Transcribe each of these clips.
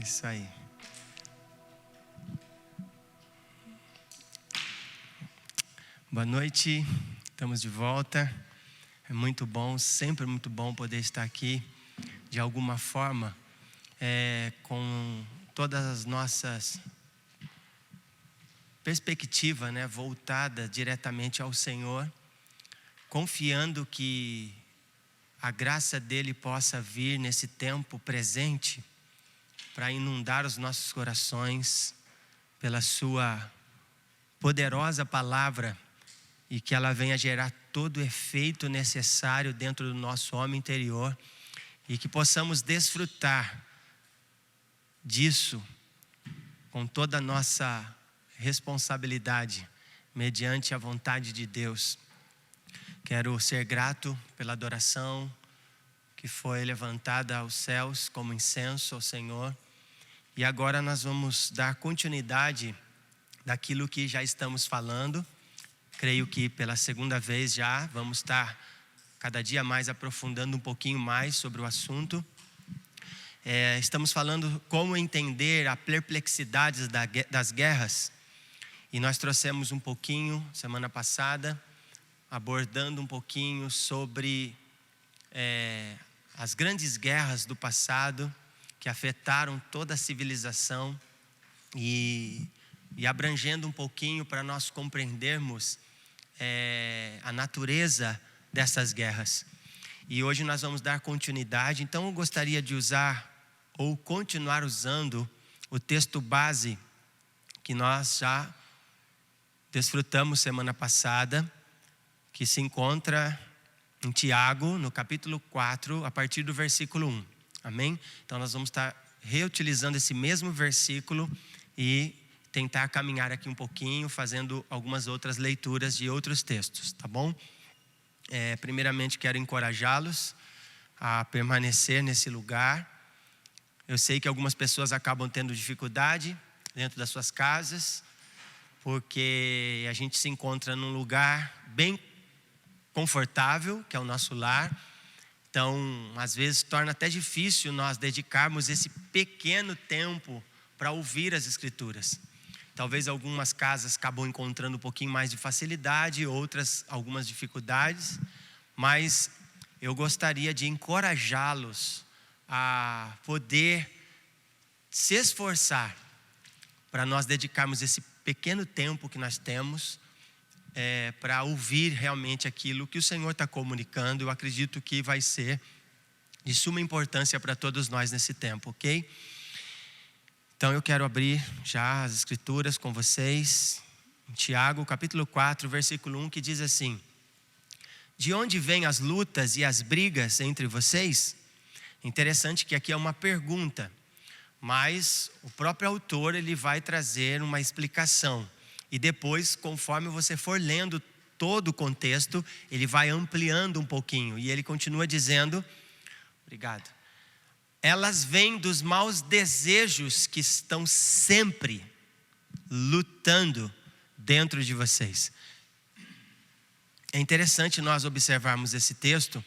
Isso aí. Boa noite, estamos de volta. É muito bom, sempre muito bom poder estar aqui, de alguma forma, com todas as nossas perspectivas, voltada diretamente ao Senhor, confiando que a graça dele possa vir nesse tempo presente para inundar os nossos corações pela sua poderosa palavra e que ela venha gerar todo o efeito necessário dentro do nosso homem interior e que possamos desfrutar disso com toda a nossa responsabilidade mediante a vontade de Deus. Quero ser grato pela adoração que foi levantada aos céus como incenso ao Senhor. E agora nós vamos dar continuidade daquilo que já estamos falando. Creio que pela segunda vez já vamos estar cada dia mais aprofundando um pouquinho mais sobre o assunto. Estamos falando como entender a perplexidade das guerras. E nós trouxemos um pouquinho, semana passada, abordando um pouquinho sobre as grandes guerras do passado que afetaram toda a civilização e abrangendo um pouquinho para nós compreendermos a natureza dessas guerras. E hoje nós vamos dar continuidade, então eu gostaria de usar ou continuar usando o texto base que nós já desfrutamos semana passada, que se encontra em Tiago, no capítulo 4, a partir do versículo 1. Amém? Então nós vamos estar reutilizando esse mesmo versículo e tentar caminhar aqui um pouquinho, fazendo algumas outras leituras de outros textos, tá bom? Primeiramente quero encorajá-los a permanecer nesse lugar. Eu sei que algumas pessoas acabam tendo dificuldade dentro das suas casas, porque a gente se encontra num lugar bem confortável, que é o nosso lar. Então, às vezes, torna até difícil nós dedicarmos esse pequeno tempo para ouvir as Escrituras. Talvez algumas casas acabam encontrando um pouquinho mais de facilidade, outras algumas dificuldades. Mas eu gostaria de encorajá-los a poder se esforçar para nós dedicarmos esse pequeno tempo que nós temos para ouvir realmente aquilo que o Senhor está comunicando. Eu acredito que vai ser de suma importância para todos nós nesse tempo, ok? Então eu quero abrir já as Escrituras com vocês, em Tiago capítulo 4, versículo 1, que diz assim: de onde vêm as lutas e as brigas entre vocês? Interessante que aqui é uma pergunta, mas o próprio autor ele vai trazer uma explicação. E depois, conforme você for lendo todo o contexto, ele vai ampliando um pouquinho. E ele continua dizendo, obrigado. Elas vêm dos maus desejos que estão sempre lutando dentro de vocês. É interessante nós observarmos esse texto.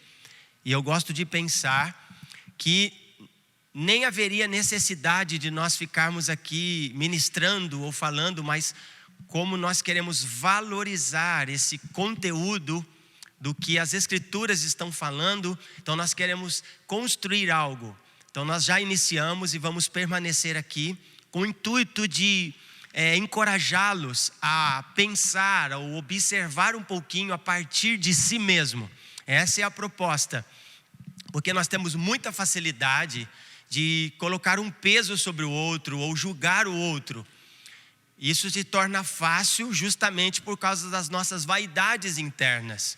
E eu gosto de pensar que nem haveria necessidade de nós ficarmos aqui ministrando ou falando, mas como nós queremos valorizar esse conteúdo do que as Escrituras estão falando, então nós queremos construir algo. Então nós já iniciamos e vamos permanecer aqui com o intuito de encorajá-los a pensar ou observar um pouquinho a partir de si mesmo. Essa é a proposta, porque nós temos muita facilidade de colocar um peso sobre o outro ou julgar o outro. Isso se torna fácil justamente por causa das nossas vaidades internas.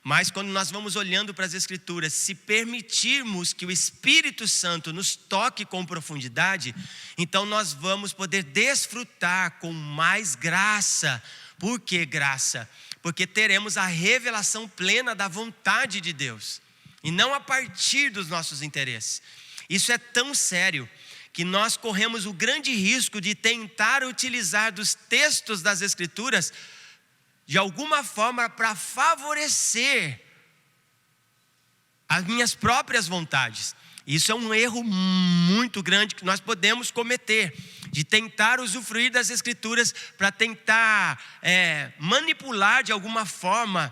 Mas quando nós vamos olhando para as Escrituras, se permitirmos que o Espírito Santo nos toque com profundidade, então nós vamos poder desfrutar com mais graça. Por que graça? Porque teremos a revelação plena da vontade de Deus, e não a partir dos nossos interesses. Isso é tão sério que nós corremos o grande risco de tentar utilizar dos textos das Escrituras de alguma forma para favorecer as minhas próprias vontades. Isso é um erro muito grande que nós podemos cometer, de tentar usufruir das Escrituras para tentar manipular de alguma forma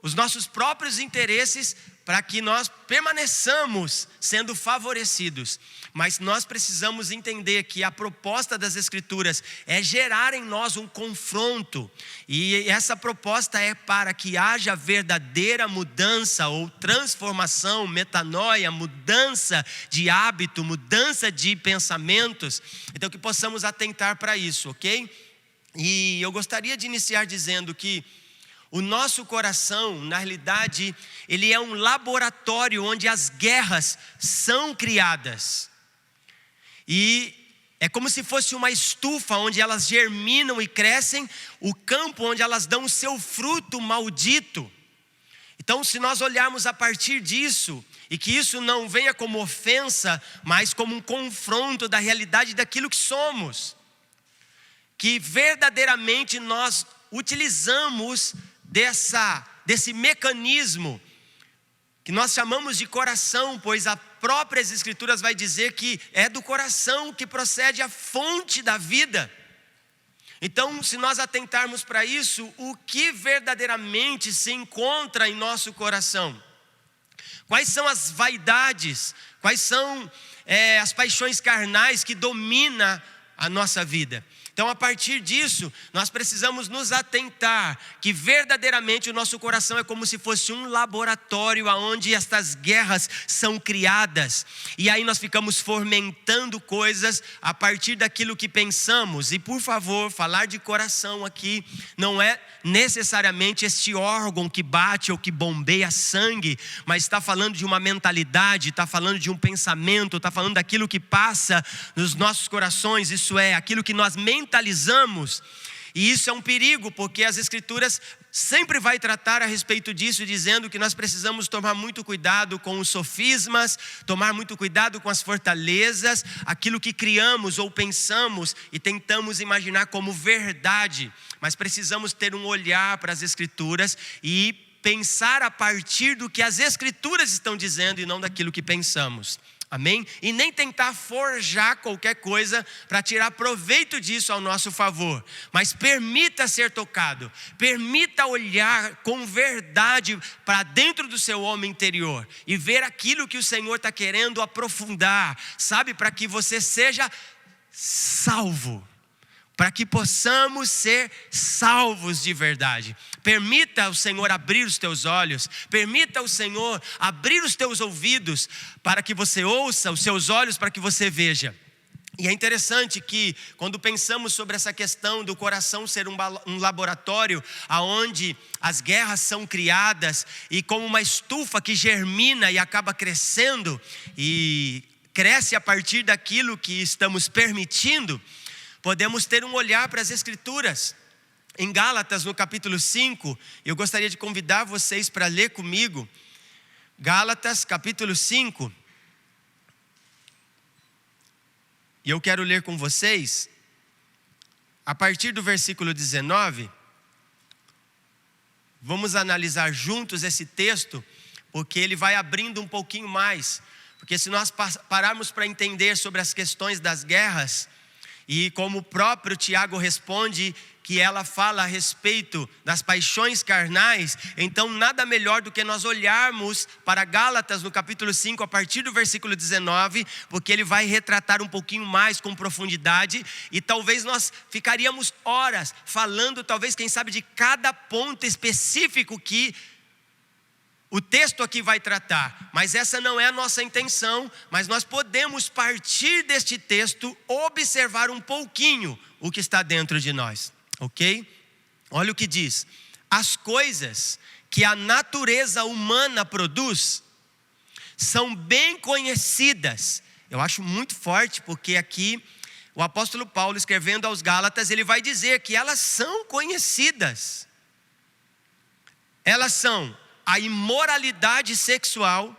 os nossos próprios interesses para que nós permaneçamos sendo favorecidos. Mas nós precisamos entender que a proposta das Escrituras é gerar em nós um confronto. E essa proposta é para que haja verdadeira mudança ou transformação, metanoia, mudança de hábito, mudança de pensamentos. Então que possamos atentar para isso, ok? E eu gostaria de iniciar dizendo que o nosso coração, na realidade, ele é um laboratório onde as guerras são criadas. E é como se fosse uma estufa onde elas germinam e crescem, o campo onde elas dão o seu fruto maldito. Então, se nós olharmos a partir disso, e que isso não venha como ofensa, mas como um confronto da realidade daquilo que somos, que verdadeiramente nós utilizamos desse mecanismo que nós chamamos de coração, pois a próprias Escrituras vai dizer que é do coração que procede a fonte da vida. Então, se nós atentarmos para isso, o que verdadeiramente se encontra em nosso coração? Quais são as vaidades? Quais são as paixões carnais que dominam a nossa vida? Então, a partir disso, nós precisamos nos atentar que verdadeiramente o nosso coração é como se fosse um laboratório onde estas guerras são criadas. E aí nós ficamos fomentando coisas a partir daquilo que pensamos. E por favor, falar de coração aqui não é necessariamente este órgão que bate ou que bombeia sangue, mas está falando de uma mentalidade, está falando de um pensamento, está falando daquilo que passa nos nossos corações, isso é, aquilo que nós mentalizamos. E isso é um perigo, porque as Escrituras sempre vai tratar a respeito disso, dizendo que nós precisamos tomar muito cuidado com os sofismas, tomar muito cuidado com as fortalezas, aquilo que criamos ou pensamos e tentamos imaginar como verdade. Mas precisamos ter um olhar para as Escrituras e pensar a partir do que as Escrituras estão dizendo e não daquilo que pensamos. Amém? E nem tentar forjar qualquer coisa para tirar proveito disso ao nosso favor. Mas permita ser tocado. Permita olhar com verdade para dentro do seu homem interior. E ver aquilo que o Senhor está querendo aprofundar. Sabe? Para que você seja salvo. Para que possamos ser salvos de verdade. Permita o Senhor abrir os teus olhos. Permita o Senhor abrir os teus ouvidos para que você ouça, os seus olhos para que você veja. E é interessante que quando pensamos sobre essa questão do coração ser um laboratório onde as guerras são criadas e como uma estufa que germina e acaba crescendo e cresce a partir daquilo que estamos permitindo, podemos ter um olhar para as Escrituras. Em Gálatas, no capítulo 5, eu gostaria de convidar vocês para ler comigo. Gálatas, capítulo 5. E eu quero ler com vocês, a partir do versículo 19. Vamos analisar juntos esse texto, porque ele vai abrindo um pouquinho mais. Porque se nós pararmos para entender sobre as questões das guerras, e como o próprio Tiago responde, que ela fala a respeito das paixões carnais, então nada melhor do que nós olharmos para Gálatas no capítulo 5, a partir do versículo 19, porque ele vai retratar um pouquinho mais com profundidade, e talvez nós ficaríamos horas falando, talvez quem sabe, de cada ponto específico que o texto aqui vai tratar, mas essa não é a nossa intenção. Mas nós podemos partir deste texto, observar um pouquinho o que está dentro de nós, ok? Olha o que diz: as coisas que a natureza humana produz são bem conhecidas. Eu acho muito forte, porque aqui o apóstolo Paulo, escrevendo aos Gálatas, ele vai dizer que elas são conhecidas. Elas são a imoralidade sexual.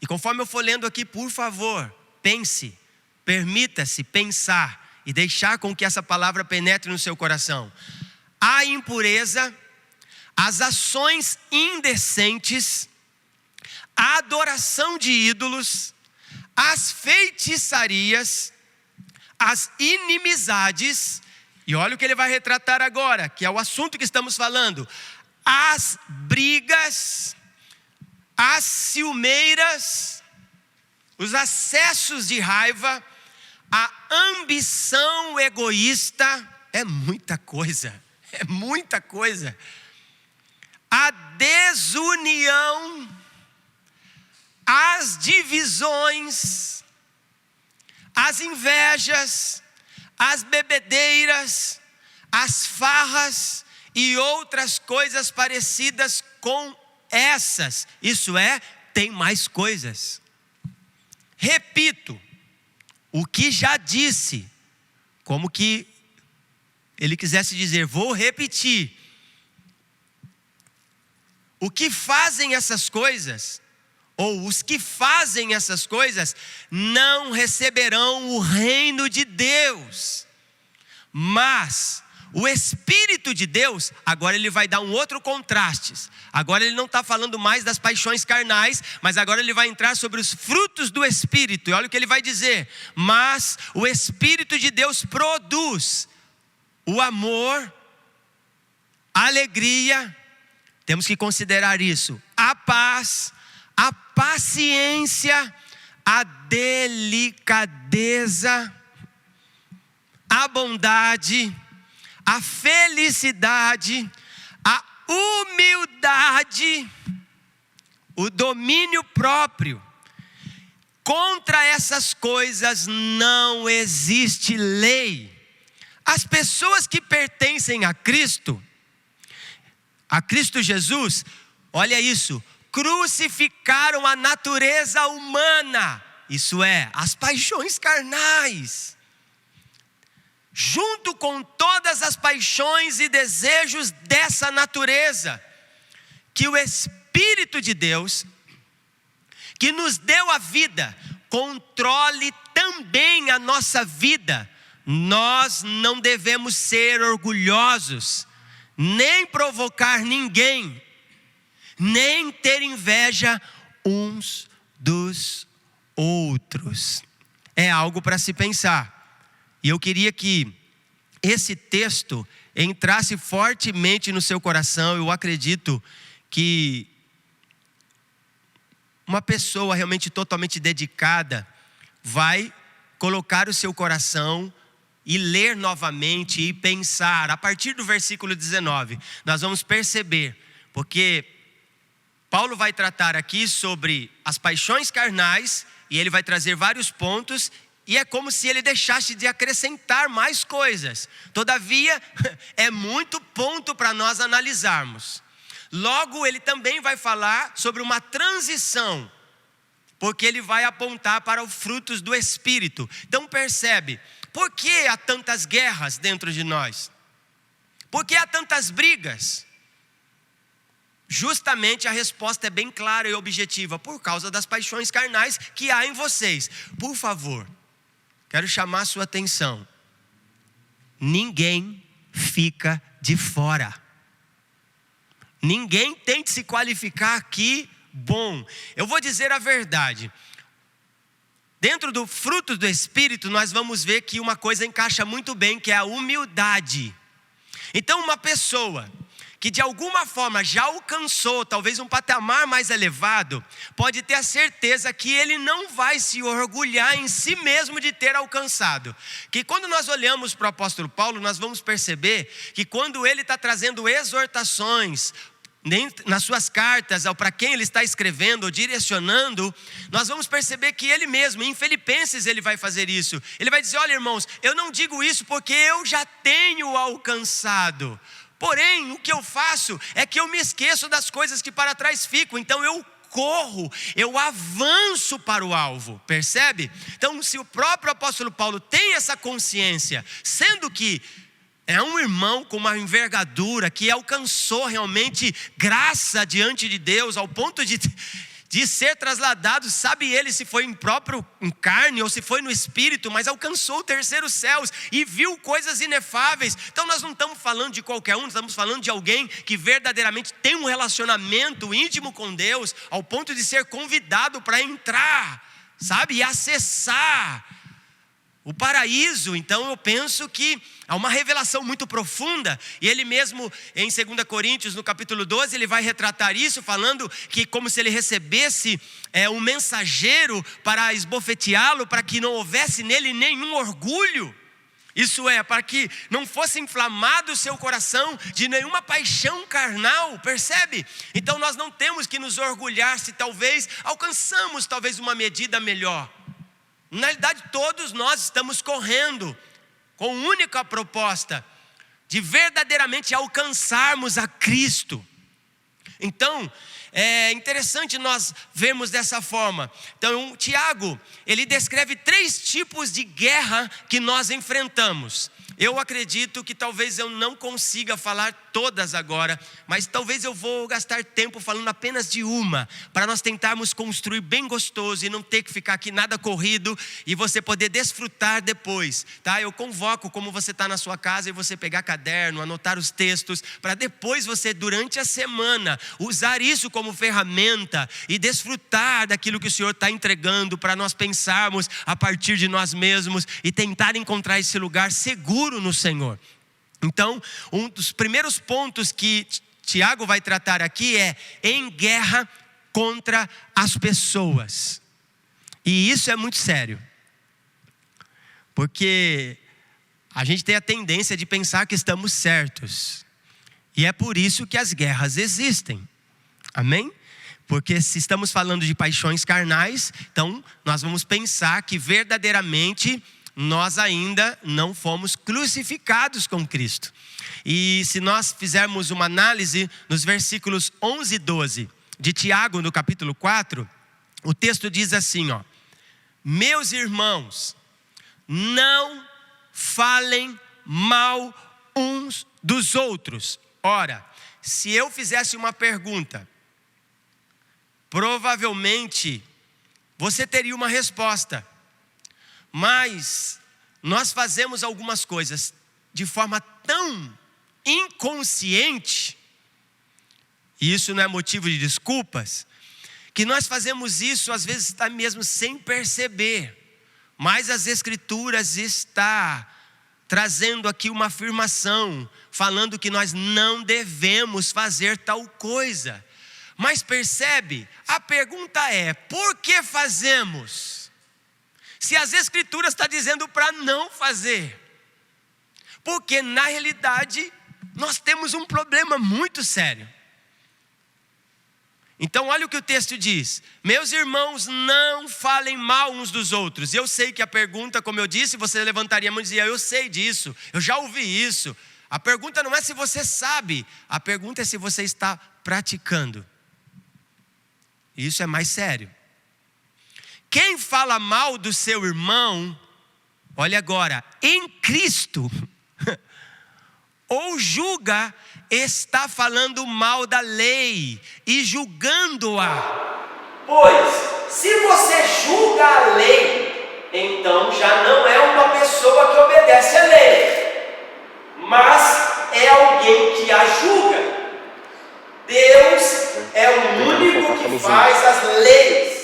E conforme eu for lendo aqui, por favor, pense, permita-se pensar e deixar com que essa palavra penetre no seu coração. A impureza, as ações indecentes, a adoração de ídolos, as feitiçarias, as inimizades, e olha o que ele vai retratar agora, que é o assunto que estamos falando, as brigas, as ciumeiras, os acessos de raiva, a ambição egoísta, é muita coisa, a desunião, as divisões, as invejas, as bebedeiras, as farras e outras coisas parecidas com essas. Isso é, tem mais coisas. Repito, o que já disse, como que ele quisesse dizer, vou repetir. O que fazem essas coisas, ou os que fazem essas coisas, não receberão o reino de Deus. Mas o Espírito de Deus, agora ele vai dar um outro contraste. Agora ele não está falando mais das paixões carnais, mas agora ele vai entrar sobre os frutos do Espírito. E olha o que ele vai dizer: mas o Espírito de Deus produz o amor, a alegria, temos que considerar isso, a paz, a paciência, a delicadeza, a bondade, a felicidade, a humildade, o domínio próprio. Contra essas coisas não existe lei. As pessoas que pertencem a Cristo Jesus, olha isso, crucificaram a natureza humana, isso é, as paixões carnais, junto com todas as paixões e desejos dessa natureza, que o Espírito de Deus, que nos deu a vida, controle também a nossa vida. Nós não devemos ser orgulhosos, nem provocar ninguém, nem ter inveja uns dos outros. É algo para se pensar. E eu queria que esse texto entrasse fortemente no seu coração. Eu acredito que uma pessoa realmente totalmente dedicada vai colocar o seu coração e ler novamente e pensar. A partir do versículo 19, nós vamos perceber, porque Paulo vai tratar aqui sobre as paixões carnais, e ele vai trazer vários pontos, e é como se ele deixasse de acrescentar mais coisas. Todavia, é muito ponto para nós analisarmos. Logo, ele também vai falar sobre uma transição, porque ele vai apontar para os frutos do Espírito. Então percebe, por que há tantas guerras dentro de nós? Por que há tantas brigas? Justamente a resposta é bem clara e objetiva, por causa das paixões carnais que há em vocês. Por favor, quero chamar a sua atenção. Ninguém fica de fora. Ninguém tente se qualificar aqui bom. Eu vou dizer a verdade. Dentro do fruto do Espírito, nós vamos ver que uma coisa encaixa muito bem, que é a humildade. Então, uma pessoa que de alguma forma já alcançou talvez um patamar mais elevado, pode ter a certeza que ele não vai se orgulhar em si mesmo de ter alcançado. Que quando nós olhamos para o apóstolo Paulo, nós vamos perceber que quando ele está trazendo exortações nas suas cartas, para quem ele está escrevendo ou direcionando, nós vamos perceber que ele mesmo, em Filipenses ele vai fazer isso. Ele vai dizer: olha, irmãos, eu não digo isso porque eu já tenho alcançado. Porém, o que eu faço é que eu me esqueço das coisas que para trás ficam. Então eu corro, eu avanço para o alvo, percebe? Então, se o próprio apóstolo Paulo tem essa consciência, sendo que é um irmão com uma envergadura, que alcançou realmente graça diante de Deus, ao ponto de de ser trasladado, sabe ele se foi em carne ou se foi no espírito, mas alcançou o terceiro céu e viu coisas inefáveis. Então nós não estamos falando de qualquer um, estamos falando de alguém que verdadeiramente tem um relacionamento íntimo com Deus, ao ponto de ser convidado para entrar, sabe, e acessar o paraíso. Então eu penso que há uma revelação muito profunda, e ele mesmo em 2 Coríntios, no capítulo 12, ele vai retratar isso, falando que como se ele recebesse um mensageiro para esbofeteá-lo, para que não houvesse nele nenhum orgulho. Isso é, para que não fosse inflamado o seu coração de nenhuma paixão carnal, percebe? Então nós não temos que nos orgulhar se talvez alcançamos uma medida melhor. Na realidade, todos nós estamos correndo com a única proposta de verdadeiramente alcançarmos a Cristo. Então, é interessante nós vermos dessa forma. Então, Tiago, ele descreve 3 tipos de guerra que nós enfrentamos. Eu acredito que talvez eu não consiga falar todas agora, mas talvez eu vou gastar tempo falando apenas de uma, para nós tentarmos construir bem gostoso e não ter que ficar aqui nada corrido e você poder desfrutar depois, tá? Eu convoco, como você está na sua casa, e você pegar caderno, anotar os textos, para depois você, durante a semana, usar isso como ferramenta e desfrutar daquilo que o Senhor está entregando, para nós pensarmos a partir de nós mesmos e tentar encontrar esse lugar seguro no Senhor. Então, um dos primeiros pontos que Tiago vai tratar aqui é em guerra contra as pessoas. E isso é muito sério, porque a gente tem a tendência de pensar que estamos certos, e é por isso que as guerras existem, amém? Porque se estamos falando de paixões carnais, então nós vamos pensar que verdadeiramente nós ainda não fomos crucificados com Cristo. E se nós fizermos uma análise nos versículos 11 e 12 de Tiago, no capítulo 4, o texto diz assim, ó: meus irmãos, não falem mal uns dos outros. Ora, se eu fizesse uma pergunta, provavelmente você teria uma resposta. Mas nós fazemos algumas coisas de forma tão inconsciente, e isso não é motivo de desculpas, que nós fazemos isso às vezes até mesmo sem perceber. Mas as Escrituras está trazendo aqui uma afirmação, falando que nós não devemos fazer tal coisa. Mas percebe, a pergunta é, por que fazemos? Se as Escrituras estão dizendo para não fazer. Porque na realidade nós temos um problema muito sério. Então olha o que o texto diz: meus irmãos, não falem mal uns dos outros. Eu sei que a pergunta, como eu disse, você levantaria a mão e dizia: eu sei disso, eu já ouvi isso. A pergunta não é se você sabe, a pergunta é se você está praticando. Isso é mais sério. Quem fala mal do seu irmão, olha agora, em Cristo, ou julga, está falando mal da lei e julgando-a. Pois, se você julga a lei, então já não é uma pessoa que obedece à lei, mas é alguém que a julga. Deus é o único que faz as leis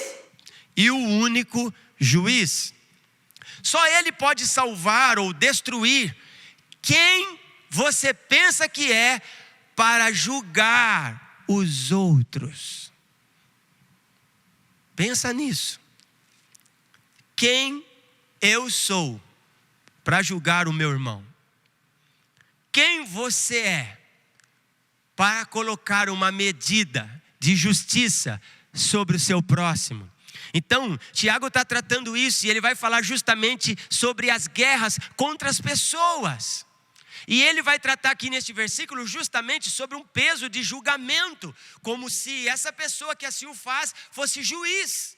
e o único juiz. Só Ele pode salvar ou destruir quem você pensa que é para julgar os outros. Pensa nisso. Quem eu sou para julgar o meu irmão? Quem você é para colocar uma medida de justiça sobre o seu próximo? Então, Tiago está tratando isso, e ele vai falar justamente sobre as guerras contra as pessoas. E ele vai tratar aqui neste versículo justamente sobre um peso de julgamento, como se essa pessoa que assim o faz fosse juiz.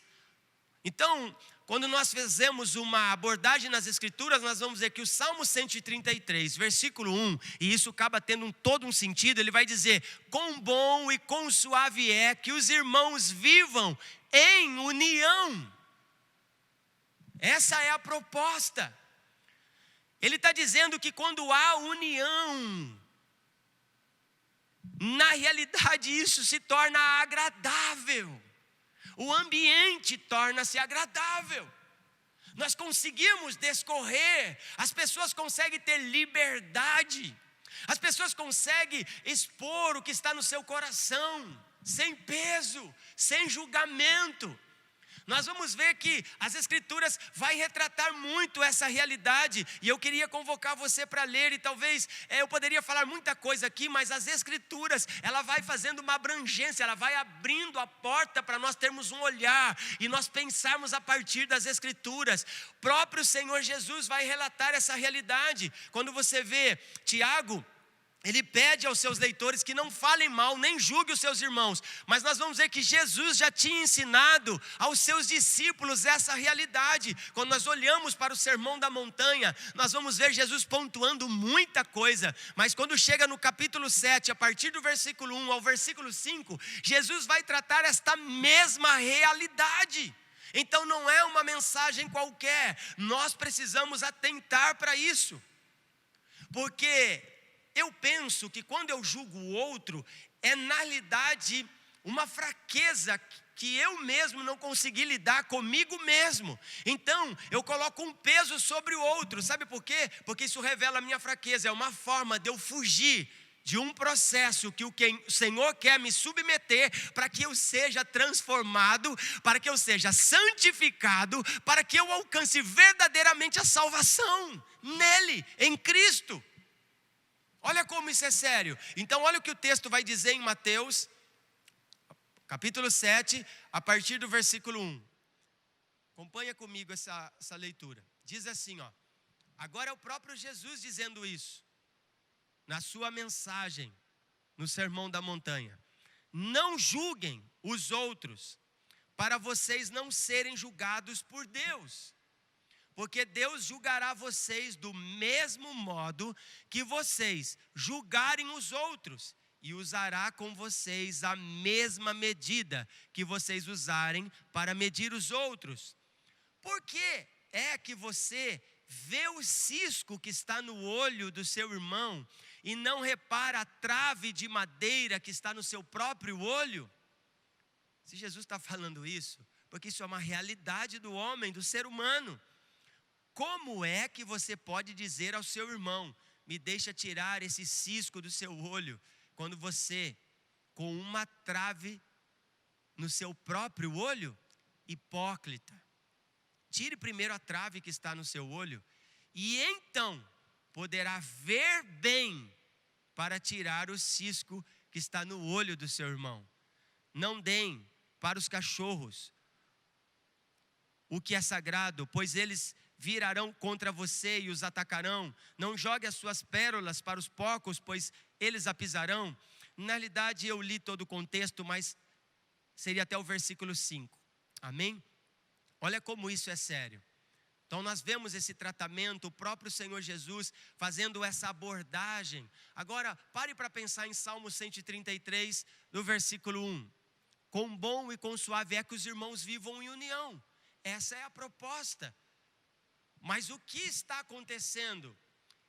Então, quando nós fizemos uma abordagem nas Escrituras, nós vamos ver que o Salmo 133, versículo 1, e isso acaba tendo todo um sentido, ele vai dizer: quão bom e quão suave é que os irmãos vivam em união. Essa é a proposta. Ele está dizendo que quando há união, na realidade isso se torna agradável. O ambiente torna-se agradável. Nós conseguimos discorrer, as pessoas conseguem ter liberdade, as pessoas conseguem expor o que está no seu coração, sem peso, sem julgamento. Nós vamos ver que as Escrituras vai retratar muito essa realidade, e eu queria convocar você para ler, e talvez eu poderia falar muita coisa aqui, mas as Escrituras, ela vai fazendo uma abrangência, ela vai abrindo a porta para nós termos um olhar, e nós pensarmos a partir das Escrituras. O próprio Senhor Jesus vai relatar essa realidade. Quando você vê Tiago, ele pede aos seus leitores que não falem mal, nem julguem os seus irmãos. Mas nós vamos ver que Jesus já tinha ensinado aos seus discípulos essa realidade. Quando nós olhamos para o Sermão da Montanha, nós vamos ver Jesus pontuando muita coisa. Mas quando chega no capítulo 7, a partir do versículo 1 ao versículo 5, Jesus vai tratar esta mesma realidade. Então não é uma mensagem qualquer, nós precisamos atentar para isso. Porque eu penso que quando eu julgo o outro, é na realidade uma fraqueza que eu mesmo não consegui lidar comigo mesmo. Então, eu coloco um peso sobre o outro. Sabe por quê? Porque isso revela a minha fraqueza. É uma forma de eu fugir de um processo que o Senhor quer me submeter para que eu seja transformado, para que eu seja santificado, para que eu alcance verdadeiramente a salvação nele, em Cristo. Olha como isso é sério. Então olha o que o texto vai dizer em Mateus, capítulo 7, a partir do versículo 1. Acompanha comigo essa leitura. Diz assim, ó. Agora é o próprio Jesus dizendo isso, na sua mensagem, no Sermão da Montanha. Não julguem os outros, para vocês não serem julgados por Deus. Porque Deus julgará vocês do mesmo modo que vocês julgarem os outros, e usará com vocês a mesma medida que vocês usarem para medir os outros. Por que é que você vê o cisco que está no olho do seu irmão e não repara a trave de madeira que está no seu próprio olho? Se Jesus está falando isso, porque isso é uma realidade do homem, do ser humano. Como é que você pode dizer ao seu irmão, me deixa tirar esse cisco do seu olho, quando você, com uma trave no seu próprio olho? Hipócrita. Tire primeiro a trave que está no seu olho, e então poderá ver bem para tirar o cisco que está no olho do seu irmão. Não deem para os cachorros o que é sagrado, pois eles virarão contra você e os atacarão. Não jogue as suas pérolas para os porcos, pois eles a pisarão. Na realidade eu li todo o contexto, mas seria até o versículo 5. Amém? Olha como isso é sério. Então nós vemos esse tratamento, o próprio Senhor Jesus fazendo essa abordagem. Agora pare para pensar em Salmo 133, no versículo 1. Quão bom e quão suave é que os irmãos vivam em união. Essa é a proposta. Mas o que está acontecendo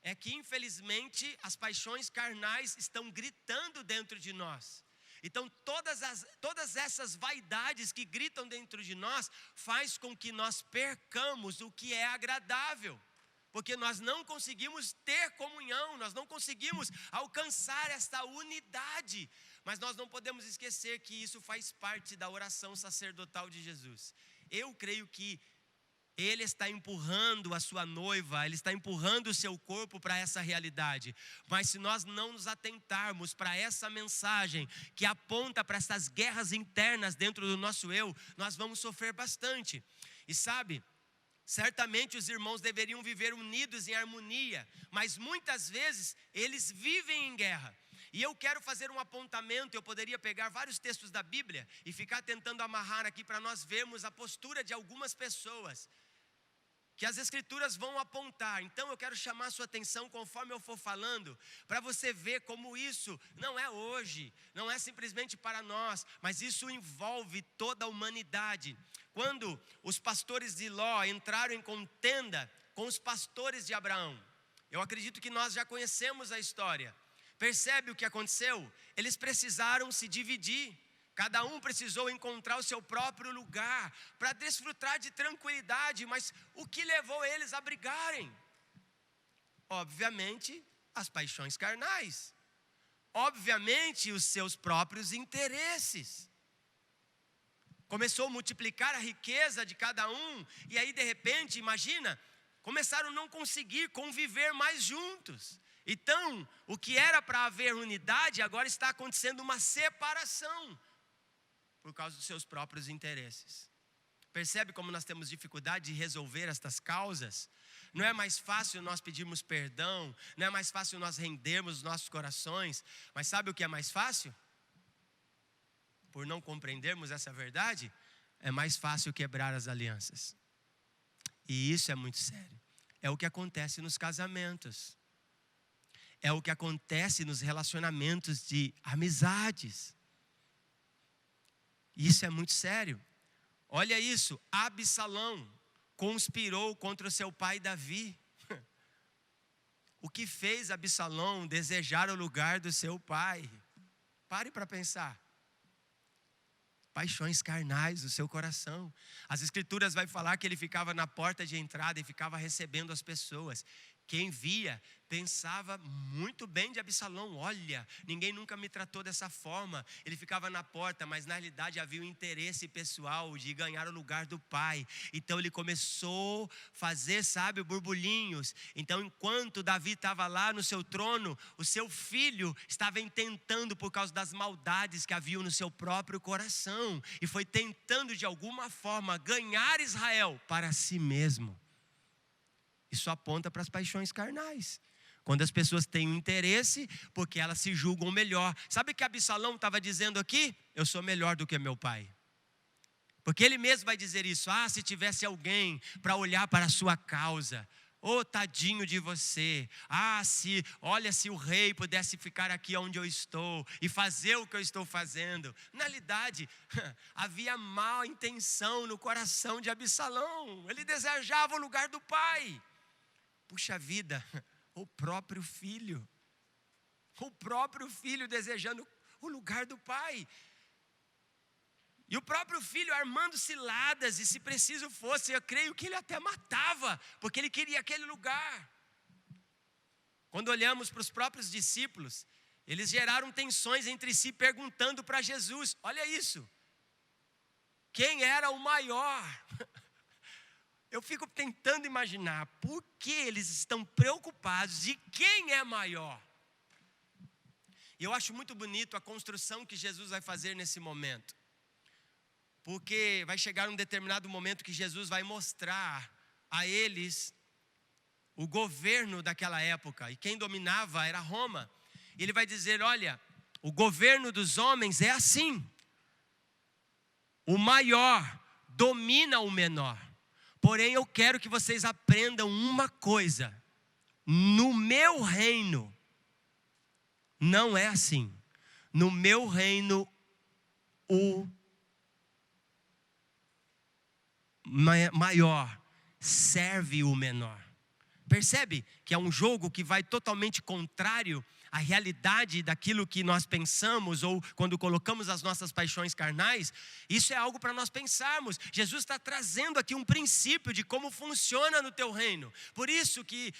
é que, infelizmente, as paixões carnais estão gritando dentro de nós. Então, todas essas vaidades que gritam dentro de nós faz com que nós percamos o que é agradável. Porque nós não conseguimos ter comunhão, nós não conseguimos alcançar esta unidade. Mas nós não podemos esquecer que isso faz parte da oração sacerdotal de Jesus. Eu creio que Ele está empurrando a sua noiva, Ele está empurrando o seu corpo para essa realidade. Mas se nós não nos atentarmos para essa mensagem que aponta para essas guerras internas dentro do nosso eu, nós vamos sofrer bastante. E sabe, certamente os irmãos deveriam viver unidos em harmonia, mas muitas vezes eles vivem em guerra. E eu quero fazer um apontamento, eu poderia pegar vários textos da Bíblia e ficar tentando amarrar aqui para nós vermos a postura de algumas pessoas. que as Escrituras vão apontar. Então eu quero chamar a sua atenção conforme eu for falando, para você ver como isso não é hoje, não é simplesmente para nós, mas isso envolve toda a humanidade. Quando os pastores de Ló entraram em contenda com os pastores de Abraão, eu acredito que nós já conhecemos a história. Percebe o que aconteceu? Eles precisaram se dividir. Cada um precisou encontrar o seu próprio lugar para desfrutar de tranquilidade. Mas o que levou eles a brigarem? Obviamente, as paixões carnais. Obviamente, os seus próprios interesses. Começou a multiplicar a riqueza de cada um. E aí, de repente, imagina, começaram a não conseguir conviver mais juntos. Então, o que era para haver unidade, agora está acontecendo uma separação. Por causa dos seus próprios interesses. Percebe como nós temos dificuldade de resolver estas causas? Não é mais fácil nós pedirmos perdão, não é mais fácil nós rendermos os nossos corações, mas sabe o que é mais fácil? Por não compreendermos essa verdade, é mais fácil quebrar as alianças. E isso é muito sério. É o que acontece nos casamentos. É o que acontece nos relacionamentos de amizades. Isso é muito sério. Olha isso, Absalão conspirou contra o seu pai Davi. O que fez Absalão desejar o lugar do seu pai? Pare para pensar. Paixões carnais do seu coração. As Escrituras vai falar que ele ficava na porta de entrada e ficava recebendo as pessoas. Quem via, pensava muito bem de Absalão. Olha, ninguém nunca me tratou dessa forma. Ele ficava na porta, mas na realidade havia um interesse pessoal de ganhar o lugar do pai. Então ele começou a fazer, burbulinhos. Então enquanto Davi estava lá no seu trono, o seu filho estava tentando, por causa das maldades que haviam no seu próprio coração, e foi tentando de alguma forma ganhar Israel para si mesmo. Isso aponta para as paixões carnais. Quando as pessoas têm um interesse, porque elas se julgam melhor. Sabe o que Absalão estava dizendo aqui? Eu sou melhor do que meu pai. Porque ele mesmo vai dizer isso. Se tivesse alguém para olhar para a sua causa. Tadinho de você. Se o rei pudesse ficar aqui onde eu estou e fazer o que eu estou fazendo. Na realidade, havia má intenção no coração de Absalão. Ele desejava o lugar do pai. Puxa vida, o próprio filho desejando o lugar do pai. E o próprio filho armando ciladas, e se preciso fosse, eu creio que ele até matava, porque ele queria aquele lugar. Quando olhamos para os próprios discípulos, eles geraram tensões entre si, perguntando para Jesus, olha isso, quem era o maior? Eu fico tentando imaginar por que eles estão preocupados de quem é maior. E eu acho muito bonito a construção que Jesus vai fazer nesse momento. Porque vai chegar um determinado momento que Jesus vai mostrar a eles o governo daquela época. E quem dominava era Roma. E ele vai dizer, olha, o governo dos homens é assim. O maior domina o menor. Porém, eu quero que vocês aprendam uma coisa. No meu reino, não é assim. No meu reino, o maior serve o menor. Percebe que é um jogo que vai totalmente contrário à realidade daquilo que nós pensamos, ou quando colocamos as nossas paixões carnais. Isso é algo para nós pensarmos. Jesus está trazendo aqui um princípio de como funciona no teu reino. Por isso que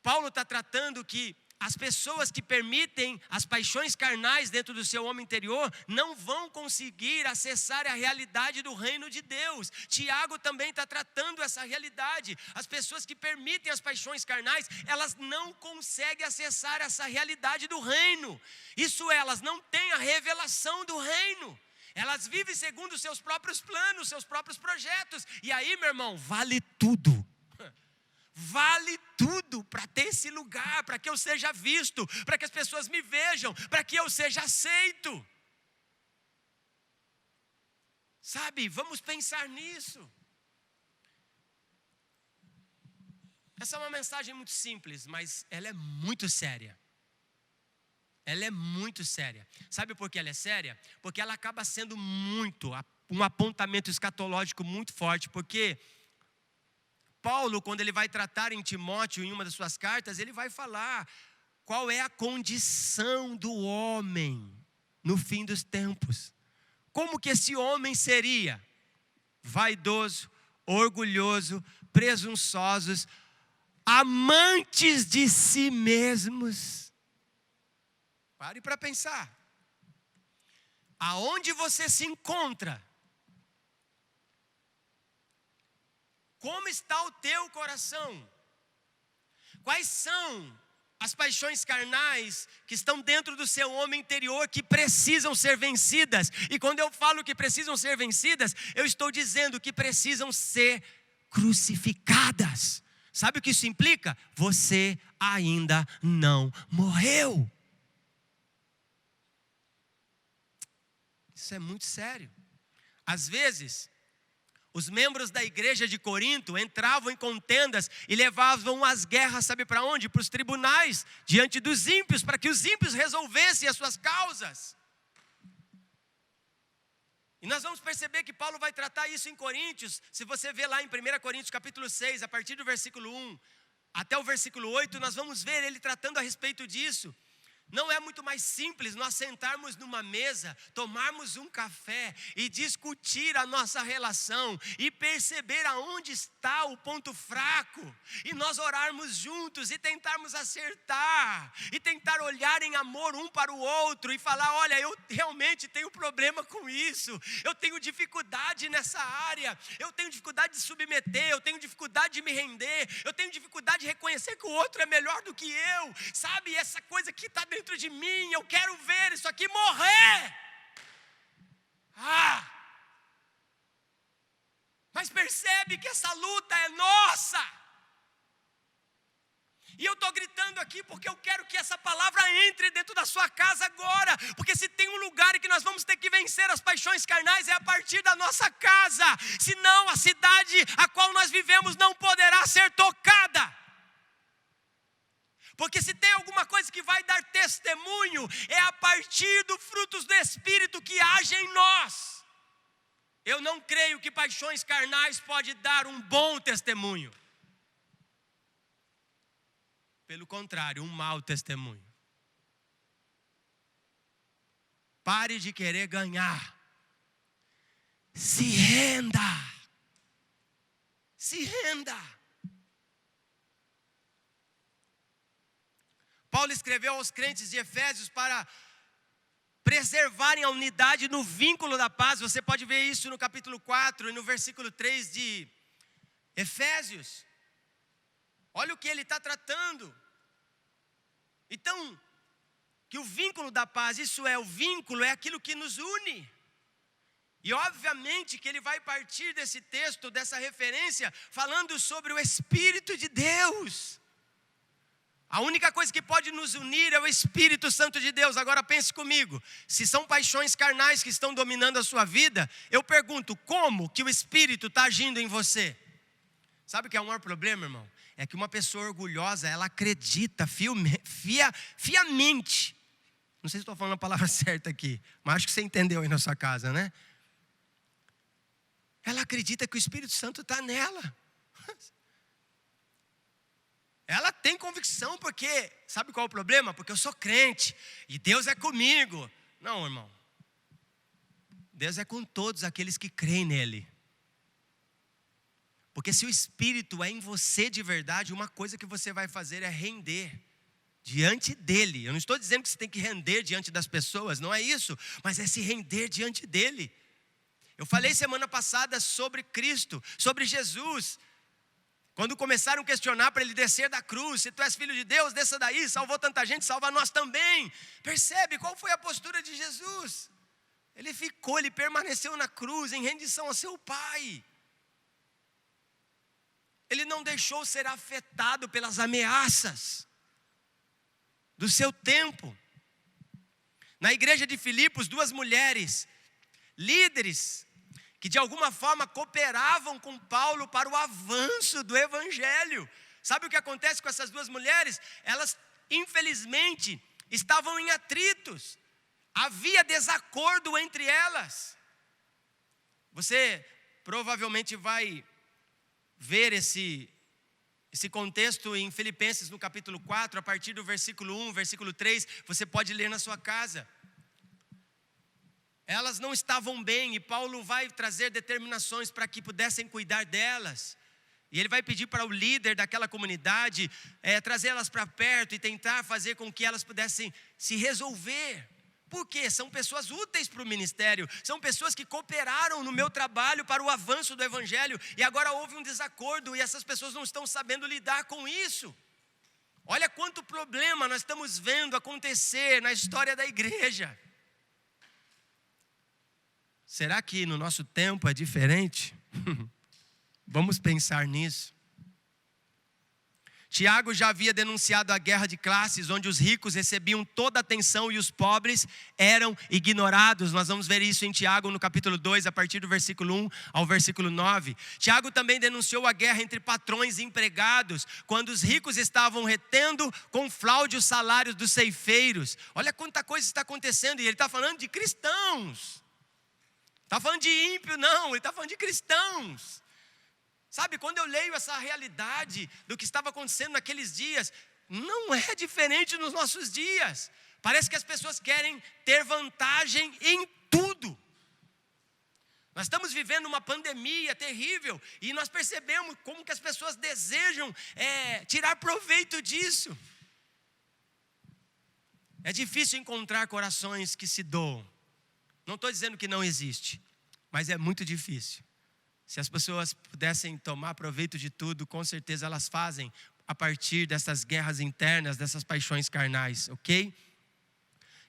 Paulo está tratando que as pessoas que permitem as paixões carnais dentro do seu homem interior não vão conseguir acessar a realidade do reino de Deus. Tiago também está tratando essa realidade. As pessoas que permitem as paixões carnais, elas não conseguem acessar essa realidade do reino. Isso é, elas não têm a revelação do reino. Elas vivem segundo os seus próprios planos, seus próprios projetos. E aí, meu irmão, vale tudo. Vale tudo para ter esse lugar, para que eu seja visto, para que as pessoas me vejam, para que eu seja aceito. Vamos pensar nisso. Essa é uma mensagem muito simples, mas ela é muito séria. Ela é muito séria. Sabe por que ela é séria? Porque ela acaba sendo um apontamento escatológico muito forte. Porque Paulo, quando ele vai tratar em Timóteo, em uma das suas cartas, ele vai falar qual é a condição do homem no fim dos tempos. Como que esse homem seria? Vaidoso, orgulhoso, presunçosos, amantes de si mesmos. Pare para pensar. Aonde você se encontra? Como está o teu coração? Quais são as paixões carnais que estão dentro do seu homem interior que precisam ser vencidas? E quando eu falo que precisam ser vencidas, eu estou dizendo que precisam ser crucificadas. Sabe o que isso implica? Você ainda não morreu. Isso é muito sério. Às vezes, os membros da igreja de Corinto entravam em contendas e levavam as guerras, sabe para onde? Para os tribunais, diante dos ímpios, para que os ímpios resolvessem as suas causas. E nós vamos perceber que Paulo vai tratar isso em Coríntios. Se você ver lá em 1 Coríntios capítulo 6, a partir do versículo 1 até o versículo 8, nós vamos ver ele tratando a respeito disso. Não é muito mais simples nós sentarmos numa mesa, tomarmos um café e discutir a nossa relação e perceber aonde está o ponto fraco e nós orarmos juntos e tentarmos acertar e tentar olhar em amor um para o outro e falar: olha, eu realmente tenho problema com isso, eu tenho dificuldade nessa área, eu tenho dificuldade de submeter, eu tenho dificuldade de me render, eu tenho dificuldade de reconhecer que o outro é melhor do que eu, sabe, essa coisa que está dentro de mim, eu quero ver isso aqui morrer. Mas percebe que essa luta é nossa. E eu estou gritando aqui porque eu quero que essa palavra entre dentro da sua casa agora. Porque se tem um lugar em que nós vamos ter que vencer as paixões carnais, é a partir da nossa casa. Senão a cidade a qual nós vivemos não poderá ser tocada. Porque se tem alguma coisa que vai dar testemunho, é a partir dos frutos do Espírito que age em nós. Eu não creio que paixões carnais pode dar um bom testemunho. Pelo contrário, um mau testemunho. Pare de querer ganhar. Se renda. Se renda. Paulo escreveu aos crentes de Efésios para preservarem a unidade no vínculo da paz. Você pode ver isso no capítulo 4 e no versículo 3 de Efésios. Olha o que ele está tratando. Então, que o vínculo da paz, isso é, o vínculo é aquilo que nos une. E obviamente que ele vai partir desse texto, dessa referência, falando sobre o Espírito de Deus. A única coisa que pode nos unir é o Espírito Santo de Deus. Agora pense comigo, se são paixões carnais que estão dominando a sua vida, eu pergunto, como que o Espírito está agindo em você? Sabe o que é o maior problema, irmão? É que uma pessoa orgulhosa, ela acredita fiamente. Não sei se estou falando a palavra certa aqui, mas acho que você entendeu aí na sua casa, né? Ela acredita que o Espírito Santo está nela. Ela tem convicção porque, sabe qual é o problema? Porque eu sou crente e Deus é comigo. Não, irmão. Deus é com todos aqueles que creem nele. Porque se o Espírito é em você de verdade, uma coisa que você vai fazer é render diante dele. Eu não estou dizendo que você tem que render diante das pessoas, não é isso. Mas é se render diante dele. Eu falei semana passada sobre Cristo, sobre Jesus. Quando começaram a questionar para ele descer da cruz, se tu és filho de Deus, desça daí, salvou tanta gente, salva nós também. Percebe qual foi a postura de Jesus? Ele permaneceu na cruz em rendição ao seu Pai. Ele não deixou ser afetado pelas ameaças do seu tempo. Na igreja de Filipos, 2 mulheres, líderes, que de alguma forma cooperavam com Paulo para o avanço do Evangelho. Sabe o que acontece com essas duas mulheres? Elas, infelizmente, estavam em atritos. Havia desacordo entre elas. Você provavelmente vai ver esse contexto em Filipenses no capítulo 4, a partir do versículo 1, versículo 3, você pode ler na sua casa. Elas não estavam bem e Paulo vai trazer determinações para que pudessem cuidar delas. E ele vai pedir para o líder daquela comunidade trazê-las para perto e tentar fazer com que elas pudessem se resolver. Por quê? São pessoas úteis para o ministério, são pessoas que cooperaram no meu trabalho para o avanço do evangelho, e agora houve um desacordo e essas pessoas não estão sabendo lidar com isso. Olha quanto problema nós estamos vendo acontecer na história da igreja. Será que no nosso tempo é diferente? Vamos pensar nisso. Tiago já havia denunciado a guerra de classes, onde os ricos recebiam toda a atenção e os pobres eram ignorados. Nós vamos ver isso em Tiago no capítulo 2, a partir do versículo 1 ao versículo 9. Tiago também denunciou a guerra entre patrões e empregados, quando os ricos estavam retendo com fraude os salários dos ceifeiros. Olha quanta coisa está acontecendo, e ele está falando de cristãos. Está falando de ímpio, não, ele está falando de cristãos. Sabe, quando eu leio essa realidade do que estava acontecendo naqueles dias, não é diferente nos nossos dias. Parece que as pessoas querem ter vantagem em tudo. Nós estamos vivendo uma pandemia terrível e nós percebemos como que as pessoas desejam tirar proveito disso. É difícil encontrar corações que se doam. Não estou dizendo que não existe, mas é muito difícil. Se as pessoas pudessem tomar proveito de tudo, com certeza elas fazem a partir dessas guerras internas, dessas paixões carnais, ok?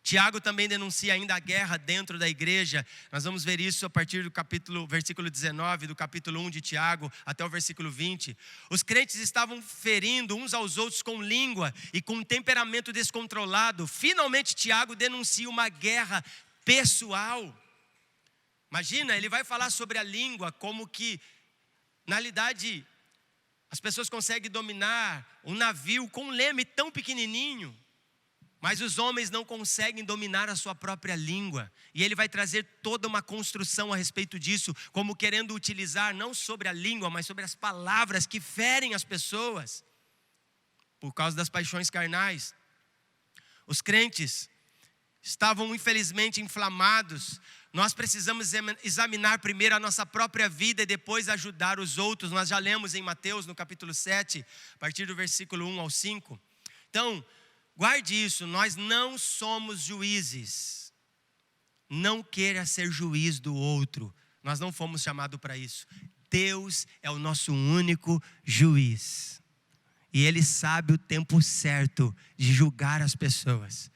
Tiago também denuncia ainda a guerra dentro da igreja. Nós vamos ver isso a partir do versículo 19, do capítulo 1 de Tiago, até o versículo 20. Os crentes estavam ferindo uns aos outros com língua e com um temperamento descontrolado. Finalmente Tiago denuncia uma guerra pessoal. Imagina, ele vai falar sobre a língua, como que, na realidade, as pessoas conseguem dominar um navio com um leme tão pequenininho, mas os homens não conseguem dominar a sua própria língua. E ele vai trazer toda uma construção a respeito disso, como querendo utilizar não sobre a língua, mas sobre as palavras que ferem as pessoas, por causa das paixões carnais. Os crentes estavam infelizmente inflamados. Nós precisamos examinar primeiro a nossa própria vida e depois ajudar os outros. Nós já lemos em Mateus no capítulo 7, a partir do versículo 1 ao 5. Então, guarde isso, nós não somos juízes. Não queira ser juiz do outro. Nós não fomos chamados para isso. Deus é o nosso único juiz. E Ele sabe o tempo certo de julgar as pessoas.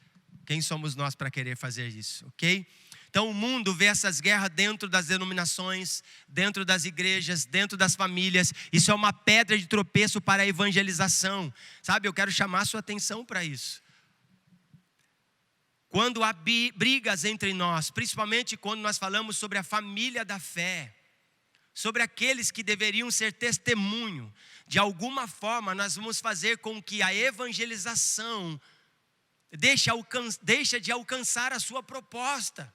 Quem somos nós para querer fazer isso, ok? Então o mundo vê essas guerras dentro das denominações, dentro das igrejas, dentro das famílias. Isso é uma pedra de tropeço para a evangelização. Sabe, eu quero chamar a sua atenção para isso. Quando há brigas entre nós, principalmente quando nós falamos sobre a família da fé, sobre aqueles que deveriam ser testemunho, de alguma forma nós vamos fazer com que a evangelização deixa de alcançar a sua proposta.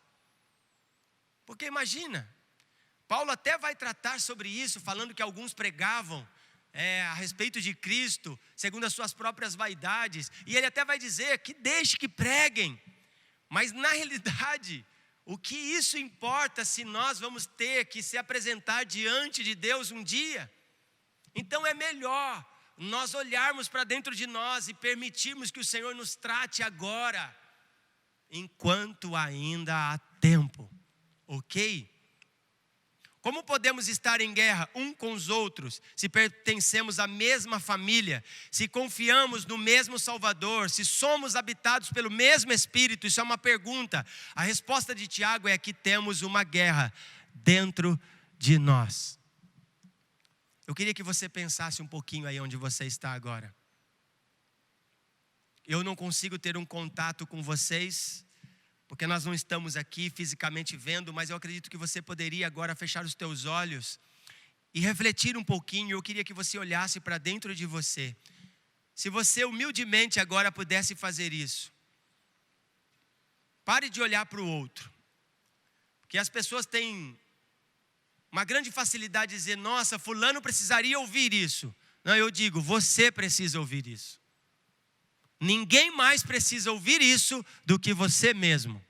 Porque imagina, Paulo até vai tratar sobre isso, falando que alguns pregavam a respeito de Cristo, segundo as suas próprias vaidades, e ele até vai dizer que deixe que preguem, mas na realidade, o que isso importa se nós vamos ter que se apresentar diante de Deus um dia? Então é melhor nós olharmos para dentro de nós e permitirmos que o Senhor nos trate agora, enquanto ainda há tempo, ok? Como podemos estar em guerra um com os outros, se pertencemos à mesma família, se confiamos no mesmo Salvador, se somos habitados pelo mesmo Espírito? Isso é uma pergunta. A resposta de Tiago é que temos uma guerra dentro de nós. Eu queria que você pensasse um pouquinho aí onde você está agora. Eu não consigo ter um contato com vocês, porque nós não estamos aqui fisicamente vendo, mas eu acredito que você poderia agora fechar os teus olhos e refletir um pouquinho. Eu queria que você olhasse para dentro de você. Se você humildemente agora pudesse fazer isso. Pare de olhar para o outro. Porque as pessoas têm uma grande facilidade de dizer: nossa, fulano precisaria ouvir isso. Não, eu digo, você precisa ouvir isso. Ninguém mais precisa ouvir isso do que você mesmo.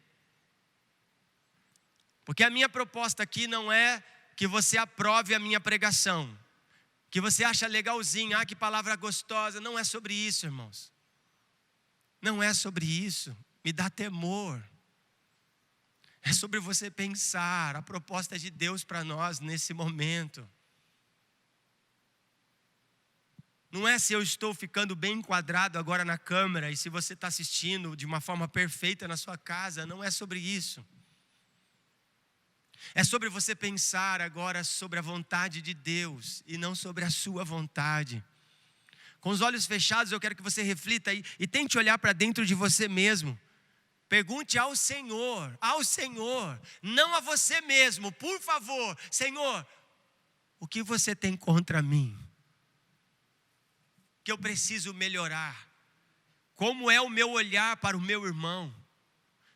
Porque a minha proposta aqui não é que você aprove a minha pregação, que você acha legalzinho, que palavra gostosa. Não é sobre isso, irmãos. Não é sobre isso. Me dá temor. É sobre você pensar a proposta de Deus para nós nesse momento. Não é se eu estou ficando bem enquadrado agora na câmera e se você está assistindo de uma forma perfeita na sua casa. Não é sobre isso. É sobre você pensar agora sobre a vontade de Deus e não sobre a sua vontade. Com os olhos fechados, eu quero que você reflita e tente olhar para dentro de você mesmo. Pergunte ao Senhor, não a você mesmo, por favor. Senhor, o que você tem contra mim? Que eu preciso melhorar? Como é o meu olhar para o meu irmão?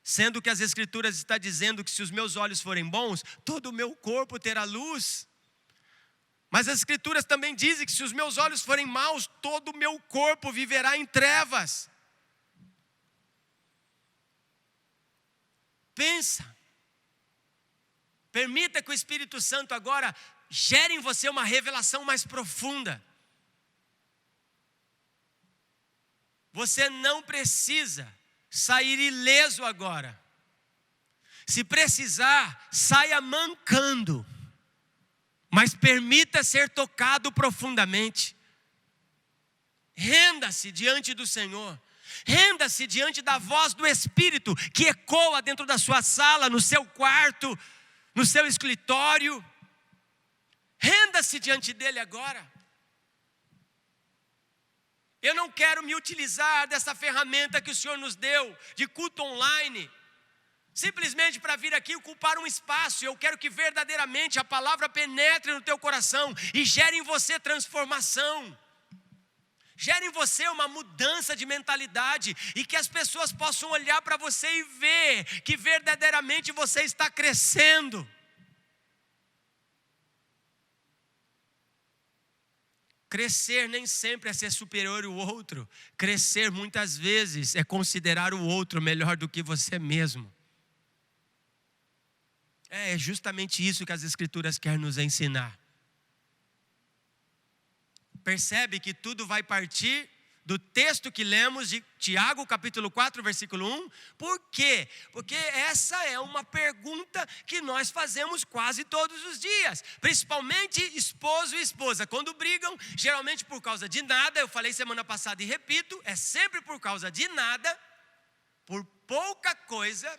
Sendo que as Escrituras estão dizendo que se os meus olhos forem bons, todo o meu corpo terá luz. Mas as Escrituras também dizem que se os meus olhos forem maus, todo o meu corpo viverá em trevas. Pensa. Permita que o Espírito Santo agora gere em você uma revelação mais profunda. Você não precisa sair ileso agora. Se precisar, saia mancando. Mas permita ser tocado profundamente. Renda-se diante do Senhor. Renda-se diante da voz do Espírito que ecoa dentro da sua sala, no seu quarto, no seu escritório. Renda-se diante dele agora. Eu não quero me utilizar dessa ferramenta que o Senhor nos deu, de culto online, simplesmente para vir aqui ocupar um espaço. Eu quero que verdadeiramente a palavra penetre no teu coração e gere em você transformação. Gere em você uma mudança de mentalidade e que as pessoas possam olhar para você e ver que verdadeiramente você está crescendo. Crescer nem sempre é ser superior ao outro. Crescer muitas vezes é considerar o outro melhor do que você mesmo. É justamente isso que as Escrituras querem nos ensinar. Percebe que tudo vai partir do texto que lemos de Tiago, capítulo 4, versículo 1. Por quê? Porque essa é uma pergunta que nós fazemos quase todos os dias. Principalmente esposo e esposa. Quando brigam, geralmente por causa de nada. Eu falei semana passada e repito, é sempre por causa de nada. Por pouca coisa.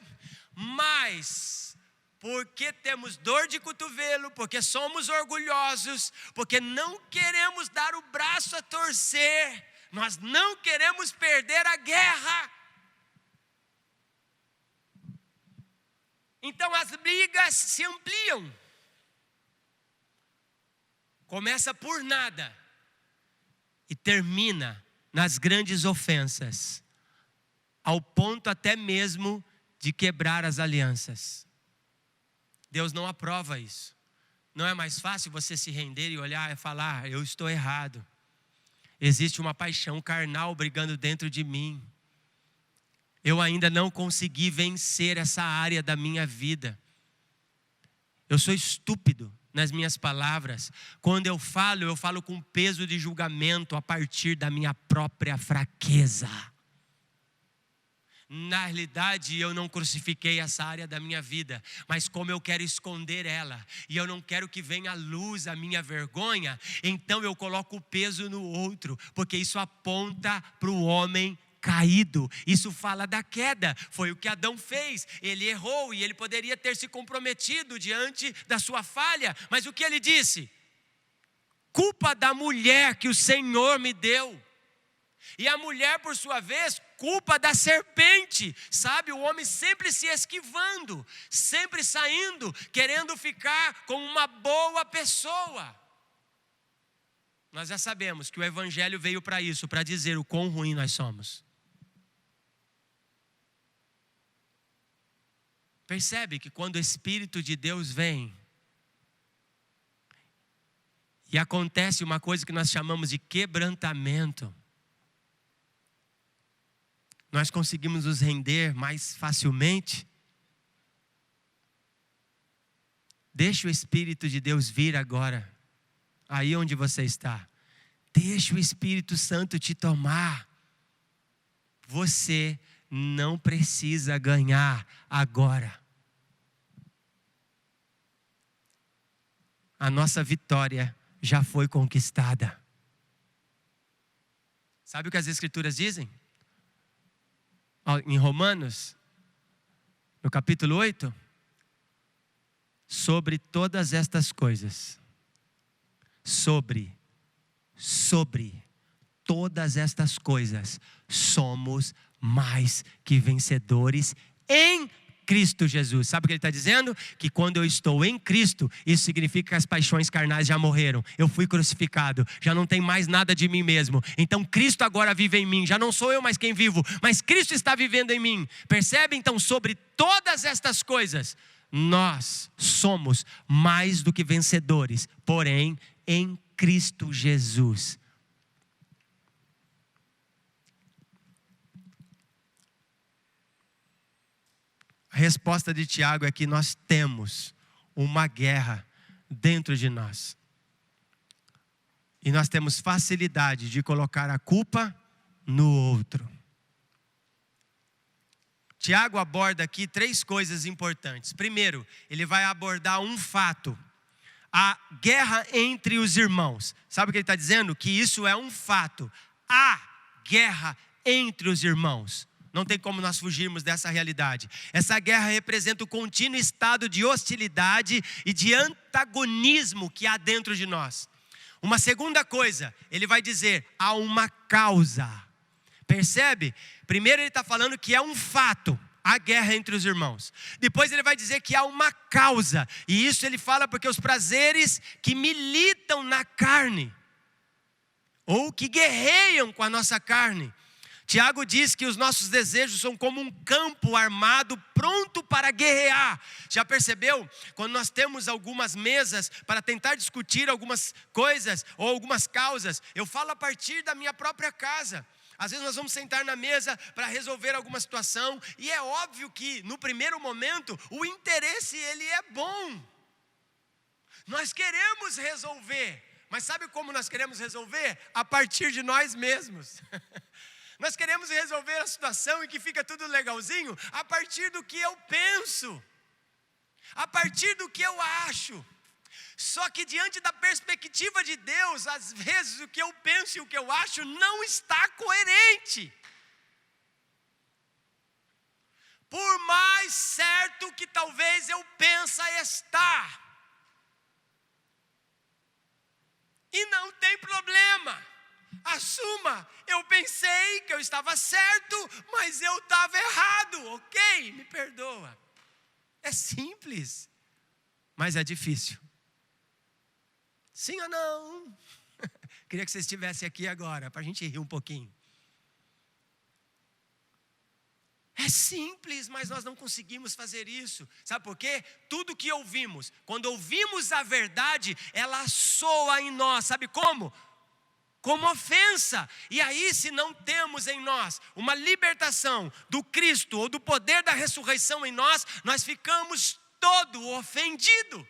Mas porque temos dor de cotovelo, porque somos orgulhosos, porque não queremos dar o braço a torcer. Nós não queremos perder a guerra. Então as brigas se ampliam. Começa por nada e termina nas grandes ofensas, ao ponto até mesmo de quebrar as alianças. Deus não aprova isso. Não é mais fácil você se render e olhar e falar: eu estou errado. Existe uma paixão carnal brigando dentro de mim. Eu ainda não consegui vencer essa área da minha vida. Eu sou estúpido nas minhas palavras. Quando eu falo com peso de julgamento a partir da minha própria fraqueza. Na realidade, eu não crucifiquei essa área da minha vida, mas como eu quero esconder ela, e eu não quero que venha à luz a minha vergonha, então eu coloco o peso no outro, porque isso aponta para o homem caído. Isso fala da queda. Foi o que Adão fez. Ele errou e ele poderia ter se comprometido diante da sua falha, mas o que ele disse? Culpa da mulher que o Senhor me deu. E a mulher, por sua vez, culpa da serpente. Sabe, o homem sempre se esquivando, sempre saindo, querendo ficar como uma boa pessoa. Nós já sabemos que o Evangelho veio para isso, para dizer o quão ruim nós somos. Percebe que quando o Espírito de Deus vem, e acontece uma coisa que nós chamamos de quebrantamento, nós conseguimos nos render mais facilmente. Deixa o Espírito de Deus vir agora, aí onde você está. Deixa o Espírito Santo te tomar. Você não precisa ganhar agora. A nossa vitória já foi conquistada. Sabe o que as Escrituras dizem? Em Romanos, no capítulo 8, sobre todas estas coisas, sobre todas estas coisas, somos mais que vencedores em Cristo Jesus. Sabe o que ele está dizendo? Que quando eu estou em Cristo, isso significa que as paixões carnais já morreram. Eu fui crucificado, já não tem mais nada de mim mesmo. Então Cristo agora vive em mim. Já não sou eu mais quem vivo, mas Cristo está vivendo em mim. Percebe? Então, sobre todas estas coisas, nós somos mais do que vencedores, porém em Cristo Jesus. A resposta de Tiago é que nós temos uma guerra dentro de nós. E nós temos facilidade de colocar a culpa no outro. Tiago aborda aqui 3 coisas importantes. Primeiro, ele vai abordar um fato. A guerra entre os irmãos. Sabe o que ele está dizendo? Que isso é um fato. Há guerra entre os irmãos. Não tem como nós fugirmos dessa realidade. Essa guerra representa o contínuo estado de hostilidade e de antagonismo que há dentro de nós. Uma segunda coisa, ele vai dizer, há uma causa. Percebe? Primeiro ele está falando que é um fato, a guerra entre os irmãos. Depois ele vai dizer que há uma causa. E isso ele fala porque os prazeres que militam na carne, ou que guerreiam com a nossa carne. Tiago diz que os nossos desejos são como um campo armado pronto para guerrear. Já percebeu? Quando nós temos algumas mesas para tentar discutir algumas coisas ou algumas causas, eu falo a partir da minha própria casa. Às vezes nós vamos sentar na mesa para resolver alguma situação e é óbvio que no primeiro momento o interesse ele é bom. Nós queremos resolver, mas sabe como nós queremos resolver? A partir de nós mesmos. Nós queremos resolver a situação e que fica tudo legalzinho a partir do que eu penso, a partir do que eu acho. Só que diante da perspectiva de Deus, às vezes o que eu penso e o que eu acho não está coerente. Por mais certo que talvez eu pense estar. E não tem problema. Assuma, eu pensei que eu estava certo, mas eu estava errado, ok? Me perdoa. É simples, mas é difícil. Sim ou não? Queria que você estivesse aqui agora, para a gente rir um pouquinho. É simples, mas nós não conseguimos fazer isso. Sabe por quê? Tudo que ouvimos, quando ouvimos a verdade, ela soa em nós. Sabe como? Como ofensa. E aí, se não temos em nós uma libertação do Cristo ou do poder da ressurreição em nós, nós ficamos todo ofendido.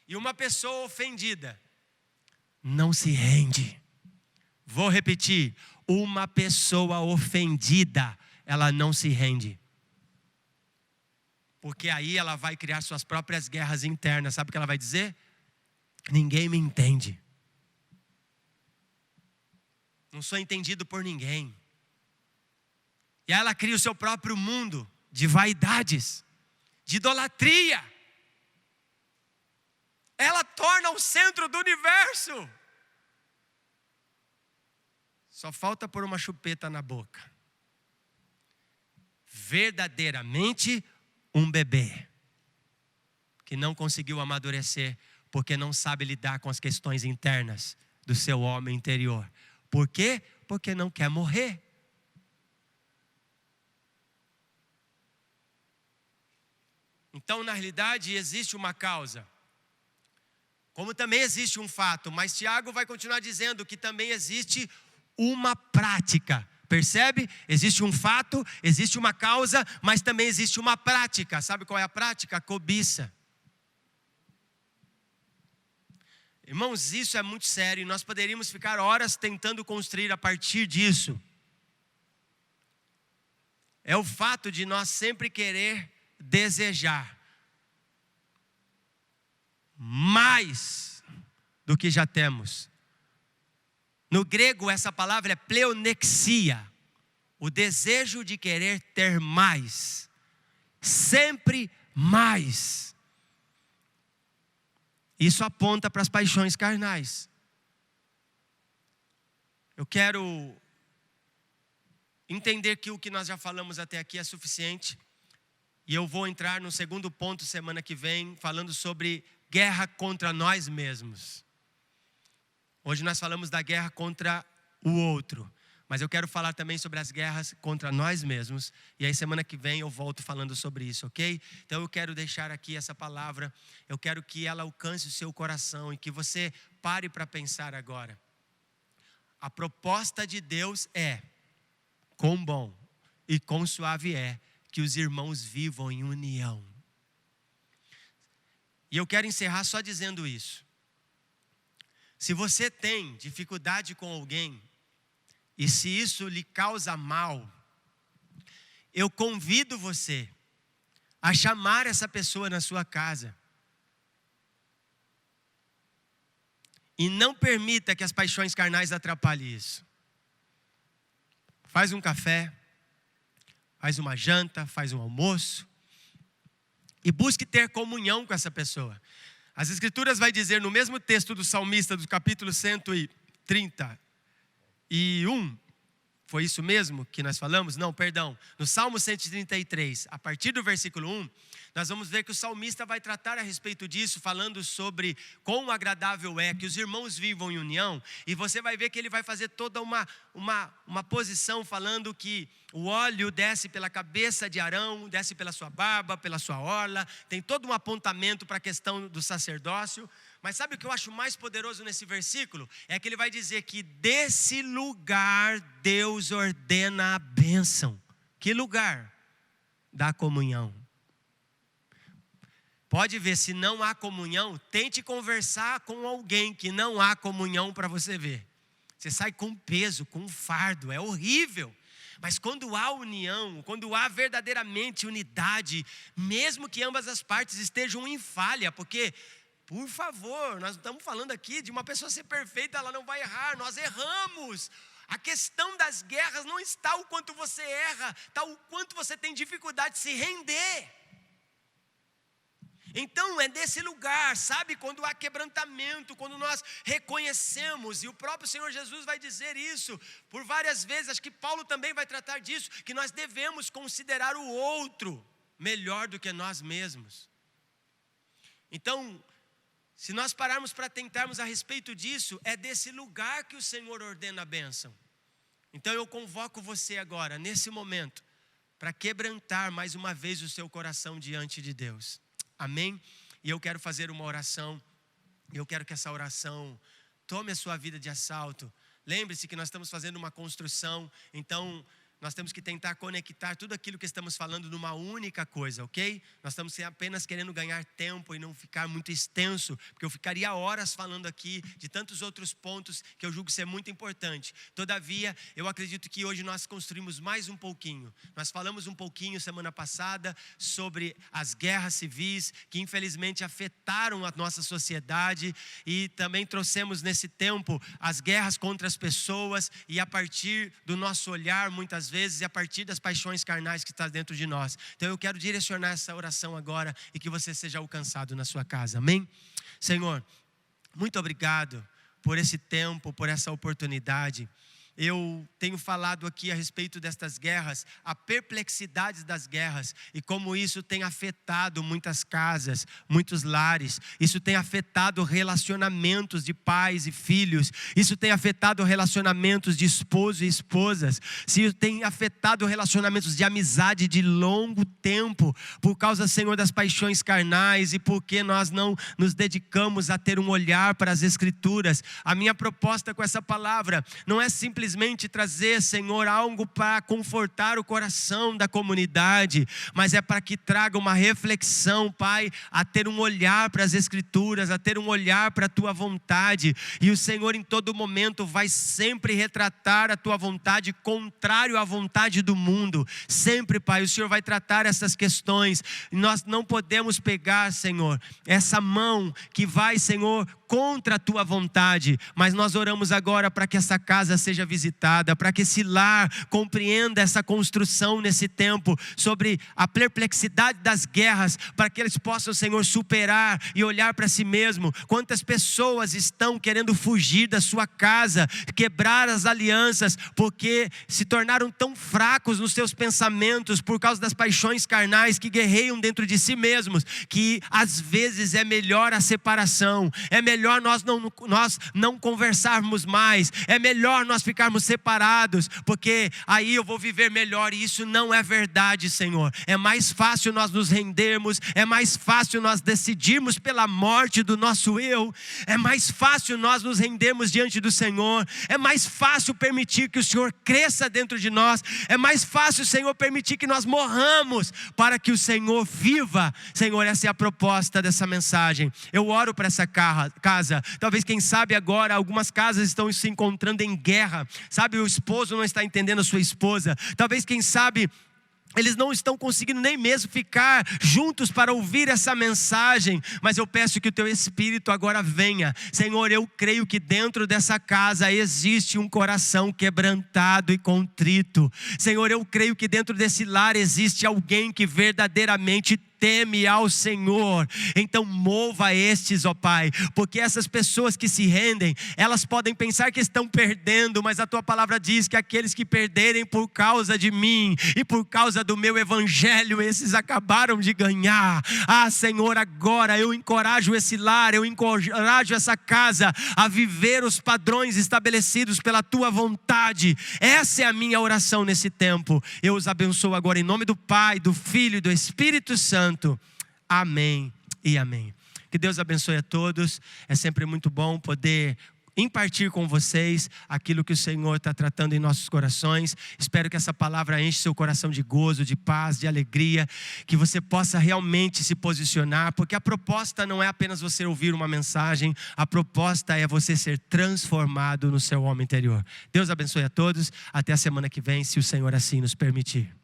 E uma pessoa ofendida não se rende. Vou repetir, uma pessoa ofendida, ela não se rende. Porque aí ela vai criar suas próprias guerras internas. Sabe o que ela vai dizer? Ninguém me entende. Não sou entendido por ninguém. E aí ela cria o seu próprio mundo de vaidades, de idolatria. Ela torna o centro do universo. Só falta pôr uma chupeta na boca. Verdadeiramente um bebê que não conseguiu amadurecer porque não sabe lidar com as questões internas do seu homem interior. Por quê? Porque não quer morrer. Então, na realidade, existe uma causa, como também existe um fato, mas Tiago vai continuar dizendo que também existe uma prática. Percebe? Existe um fato, existe uma causa, mas também existe uma prática. Sabe qual é a prática? A cobiça. Irmãos, isso é muito sério e nós poderíamos ficar horas tentando construir a partir disso. É o fato de nós sempre querer desejar mais do que já temos. No grego, essa palavra é pleonexia, o desejo de querer ter mais, sempre mais. Isso aponta para as paixões carnais. Eu quero entender que o que nós já falamos até aqui é suficiente. E eu vou entrar no segundo ponto semana que vem, falando sobre guerra contra nós mesmos. Hoje nós falamos da guerra contra o outro, mas eu quero falar também sobre as guerras contra nós mesmos. E aí semana que vem eu volto falando sobre isso, ok? Então eu quero deixar aqui essa palavra, eu quero que ela alcance o seu coração e que você pare para pensar agora. A proposta de Deus é, quão bom e quão suave é que os irmãos vivam em união. E eu quero encerrar só dizendo isso. Se você tem dificuldade com alguém, e se isso lhe causa mal, eu convido você a chamar essa pessoa na sua casa. E não permita que as paixões carnais atrapalhem isso. Faz um café, faz uma janta, faz um almoço. E busque ter comunhão com essa pessoa. As Escrituras vai dizer no mesmo texto do salmista, do capítulo 131, foi isso mesmo que nós falamos? Não, perdão. No Salmo 133, a partir do versículo 1, nós vamos ver que o salmista vai tratar a respeito disso, falando sobre quão agradável é que os irmãos vivam em união. E você vai ver que ele vai fazer toda uma posição falando que o óleo desce pela cabeça de Arão, desce pela sua barba, pela sua orla. Tem todo um apontamento para a questão do sacerdócio. Mas sabe o que eu acho mais poderoso nesse versículo? É que ele vai dizer que desse lugar Deus ordena a bênção. Que lugar? Da comunhão. Pode ver, se não há comunhão, tente conversar com alguém que não há comunhão para você ver. Você sai com peso, com fardo, é horrível. Mas quando há união, quando há verdadeiramente unidade, mesmo que ambas as partes estejam em falha, porque, por favor, nós estamos falando aqui de uma pessoa ser perfeita, ela não vai errar, nós erramos. A questão das guerras não está o quanto você erra, está o quanto você tem dificuldade de se render. Então é desse lugar, sabe, quando há quebrantamento, quando nós reconhecemos, e o próprio Senhor Jesus vai dizer isso por várias vezes, acho que Paulo também vai tratar disso, que nós devemos considerar o outro melhor do que nós mesmos. Então, se nós pararmos para tentarmos a respeito disso, é desse lugar que o Senhor ordena a bênção. Então eu convoco você agora, nesse momento, para quebrantar mais uma vez o seu coração diante de Deus. Amém? E eu quero fazer uma oração. Eu quero que essa oração tome a sua vida de assalto. Lembre-se que nós estamos fazendo uma construção, então nós temos que tentar conectar tudo aquilo que estamos falando numa única coisa, ok? Nós estamos apenas querendo ganhar tempo e não ficar muito extenso, porque eu ficaria horas falando aqui de tantos outros pontos que eu julgo ser muito importante. Todavia, eu acredito que hoje nós construímos mais um pouquinho. Nós falamos um pouquinho semana passada sobre as guerras civis que infelizmente afetaram a nossa sociedade, e também trouxemos nesse tempo as guerras contra as pessoas, e a partir do nosso olhar muitas vezes, e a partir das paixões carnais que está dentro de nós. Então eu quero direcionar essa oração agora e que você seja alcançado na sua casa, amém? Senhor, muito obrigado por esse tempo, por essa oportunidade. eu tenho falado aqui a respeito destas guerras, a perplexidade das guerras e como isso tem afetado muitas casas, muitos lares. Isso tem afetado relacionamentos de pais e filhos. Isso tem afetado relacionamentos de esposo e esposas. Isso tem afetado relacionamentos de amizade de longo tempo, por causa, Senhor, das paixões carnais e porque nós não nos dedicamos a ter um olhar para as Escrituras. A minha proposta com essa palavra não é simplesmente trazer, Senhor, algo para confortar o coração da comunidade, mas é para que traga uma reflexão, Pai, a ter um olhar para as Escrituras, a ter um olhar para a Tua vontade. E o Senhor em todo momento vai sempre retratar a Tua vontade contrário à vontade do mundo. Sempre, Pai, o Senhor vai tratar essas questões. Nós não podemos pegar, Senhor, essa mão que vai, Senhor, contra a Tua vontade, mas nós oramos agora para que essa casa seja visitada, para que esse lar compreenda essa construção nesse tempo, sobre a perplexidade das guerras, para que eles possam, Senhor, superar e olhar para si mesmo. Quantas pessoas estão querendo fugir da sua casa, quebrar as alianças, porque se tornaram tão fracos nos seus pensamentos, por causa das paixões carnais que guerreiam dentro de si mesmos, que às vezes é melhor a separação, é melhor nós não conversarmos mais, é melhor nós ficarmos separados, porque aí eu vou viver melhor. E isso não é verdade, Senhor. É mais fácil nós nos rendermos, é mais fácil nós decidirmos pela morte do nosso eu, é mais fácil nós nos rendermos diante do Senhor, é mais fácil permitir que o Senhor cresça dentro de nós, é mais fácil, Senhor, permitir que nós morramos para que o Senhor viva. Senhor, essa é a proposta dessa mensagem. Eu oro para essa casa. Talvez, quem sabe agora, algumas casas estão se encontrando em guerra. Sabe, o esposo não está entendendo a sua esposa. Talvez, quem sabe, eles não estão conseguindo nem mesmo ficar juntos para ouvir essa mensagem. Mas eu peço que o Teu Espírito agora venha. Senhor, eu creio que dentro dessa casa existe um coração quebrantado e contrito. Senhor, eu creio que dentro desse lar existe alguém que verdadeiramente teme ao Senhor. Então mova estes, ó Pai, porque essas pessoas que se rendem, elas podem pensar que estão perdendo, mas a Tua palavra diz que aqueles que perderem por causa de mim e por causa do meu evangelho, esses acabaram de ganhar. Senhor, agora eu encorajo esse lar, eu encorajo essa casa a viver os padrões estabelecidos pela Tua vontade. Essa é a minha oração nesse tempo. Eu os abençoo agora em nome do Pai, do Filho e do Espírito Santo. Amém e amém. Que Deus abençoe a todos. É sempre muito bom poder impartir com vocês aquilo que o Senhor está tratando em nossos corações. Espero que essa palavra enche seu coração de gozo, de paz, de alegria, que você possa realmente se posicionar, porque a proposta não é apenas você ouvir uma mensagem, a proposta é você ser transformado no seu homem interior. Deus abençoe a todos, até a semana que vem, se o Senhor assim nos permitir.